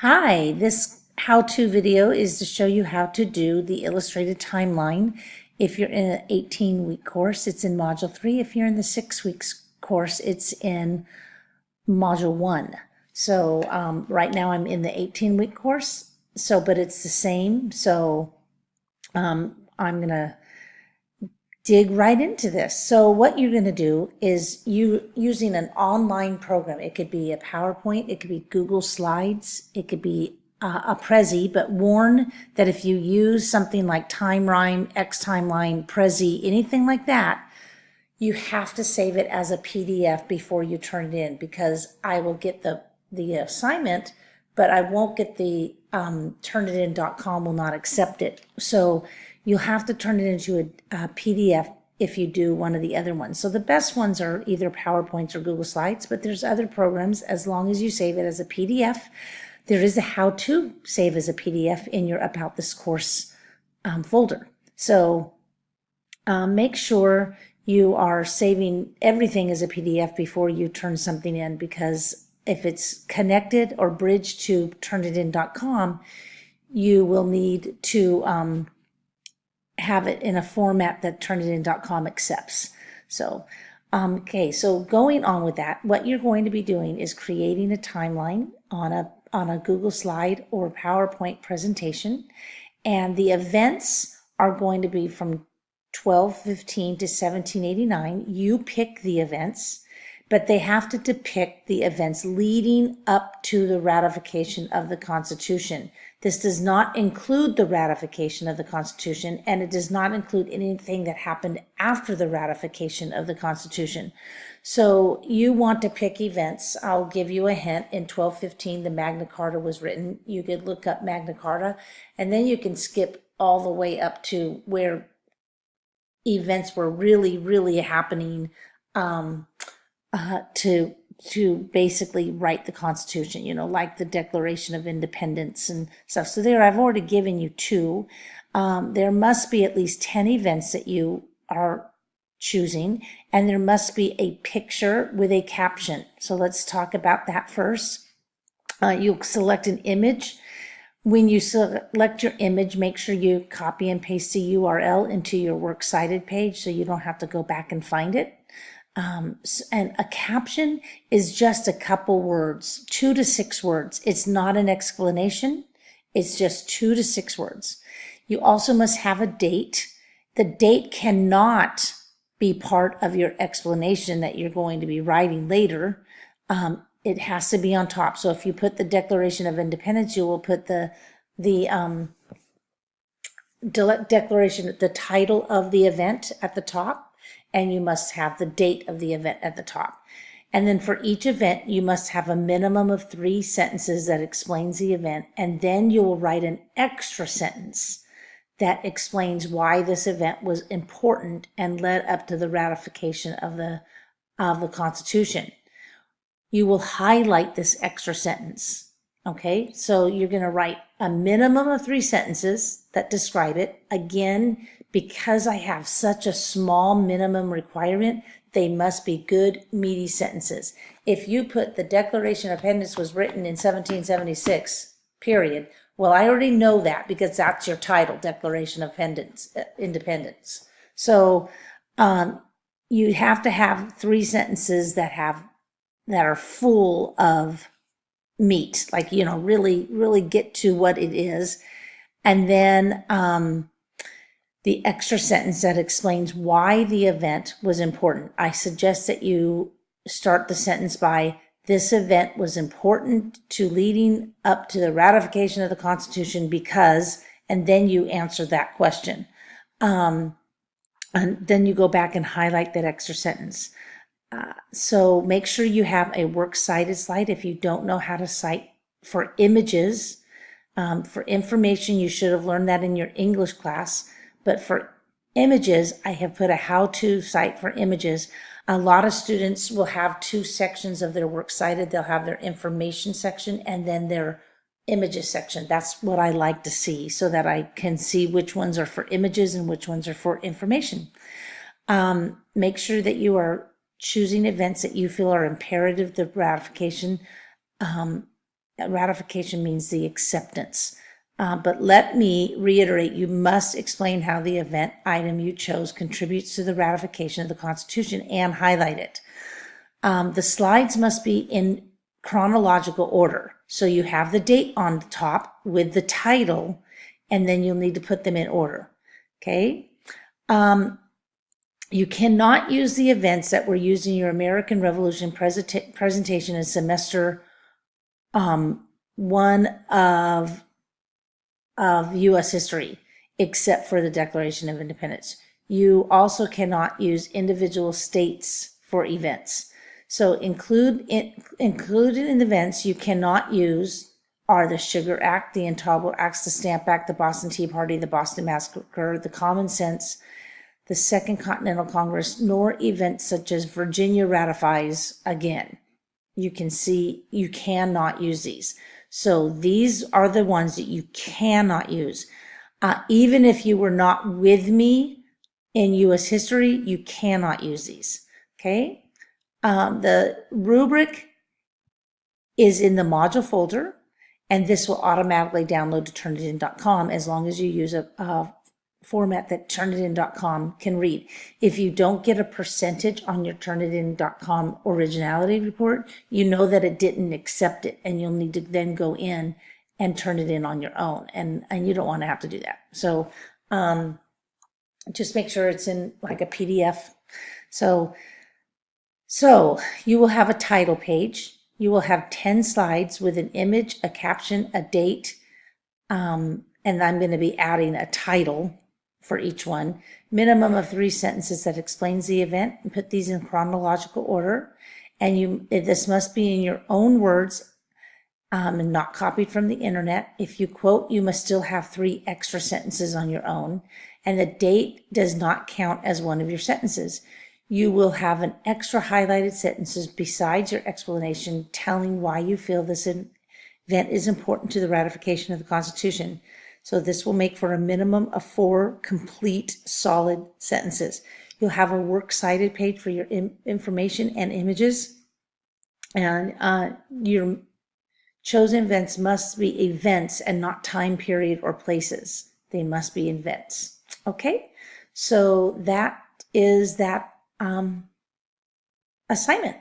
Hi, this how-to video is to show you how to do the illustrated timeline. If you're in an 18-week course, it's in Module 3. If you're in the 6 weeks course, it's in Module 1. So right now I'm in the 18-week course, but it's the same. So I'm going to dig right into this. So what you're going to do is using an online program. It could be a PowerPoint, it could be Google Slides, it could be a Prezi, but warn that if you use something like TimeRhyme, XTimeline, Prezi, anything like that, you have to save it as a PDF before you turn it in, because I will get the assignment, but I won't get the turnitin.com will not accept it. So you'll have to turn it into a PDF if you do one of the other ones. So the best ones are either PowerPoints or Google Slides, but there's other programs as long as you save it as a PDF. There is a how to save as a PDF in your About This Course folder. So make sure you are saving everything as a PDF before you turn something in, because if it's connected or bridged to turnitin.com, you will need to have it in a format that turnitin.com accepts. So, okay, so going on with that, what you're going to be doing is creating a timeline on a Google slide or PowerPoint presentation, and the events are going to be from 1215 to 1789. You pick the events, but they have to depict the events leading up to the ratification of the Constitution. This does not include the ratification of the Constitution, and it does not include anything that happened after the ratification of the Constitution. So you want to pick events. I'll give you a hint. In 1215, the Magna Carta was written. You could look up Magna Carta, and then you can skip all the way up to where events were really happening to basically write the Constitution, like the Declaration of Independence and stuff. So there, I've already given you two. There must be at least 10 events that you are choosing, and there must be a picture with a caption. So let's talk about that first. You'll select an image. When you select your image, make sure you copy and paste the URL into your Works Cited page so you don't have to go back and find it. And a caption is just a couple words, 2 to 6 words. It's not an explanation. It's just 2 to 6 words. You also must have a date. The date cannot be part of your explanation that you're going to be writing later. It has to be on top. So if you put the Declaration of Independence, you will put the declaration, the title of the event at the top, and you must have the date of the event at the top. And then for each event, you must have a minimum of 3 sentences that explains the event, and then you will write an extra sentence that explains why this event was important and led up to the ratification of the Constitution. You will highlight this extra sentence. Okay, so you're going to write a minimum of 3 sentences that describe it. Again, because I have such a small minimum requirement, they must be good, meaty sentences. If you put the Declaration of Independence was written in 1776, period, well, I already know that because that's your title, Declaration of Independence. So you have to have 3 sentences that are full of meat, like, really get to what it is. And then the extra sentence that explains why the event was important. I suggest that you start the sentence by, this event was important to leading up to the ratification of the Constitution because, and then you answer that question. And then you go back and highlight that extra sentence. So make sure you have a Works Cited slide. If you don't know how to cite for images, for information, you should have learned that in your English class. But for images, I have put a how-to site for images. A lot of students will have 2 sections of their Works Cited. They'll have their information section and then their images section. That's what I like to see, so that I can see which ones are for images and which ones are for information. Make sure that you are choosing events that you feel are imperative to ratification. ratification means the acceptance. But let me reiterate, you must explain how the event item you chose contributes to the ratification of the Constitution and highlight it. The slides must be in chronological order. So you have the date on the top with the title, and then you'll need to put them in order. Okay? You cannot use the events that were used in your American Revolution presentation in semester 1 of U.S. history, except for the Declaration of Independence. You also cannot use individual states for events. So included in the events you cannot use are the Sugar Act, the Intolerable Acts, the Stamp Act, the Boston Tea Party, the Boston Massacre, the Common Sense, the Second Continental Congress, nor events such as Virginia ratifies again. You can see you cannot use these. So these are the ones that you cannot use. Even if you were not with me in U.S. history, you cannot use these. Okay? The rubric is in the module folder, and this will automatically download to Turnitin.com as long as you use a format that Turnitin.com can read. If you don't get a percentage on your Turnitin.com originality report, you know that it didn't accept it, and you'll need to then go in and turn it in on your own, and you don't want to have to do that. So just make sure it's in like a PDF. So you will have a title page. You will have 10 slides with an image, a caption, a date, and I'm going to be adding a title for each one. Minimum of 3 sentences that explains the event, and put these in chronological order. And this must be in your own words and not copied from the internet. If you quote, you must still have 3 extra sentences on your own, and the date does not count as one of your sentences. You will have an extra highlighted sentences besides your explanation telling why you feel this event is important to the ratification of the Constitution. So this will make for a minimum of 4 complete, solid sentences. You'll have a works cited page for your information and images. And your chosen events must be events and not time period or places. They must be events. Okay? So that is that assignment.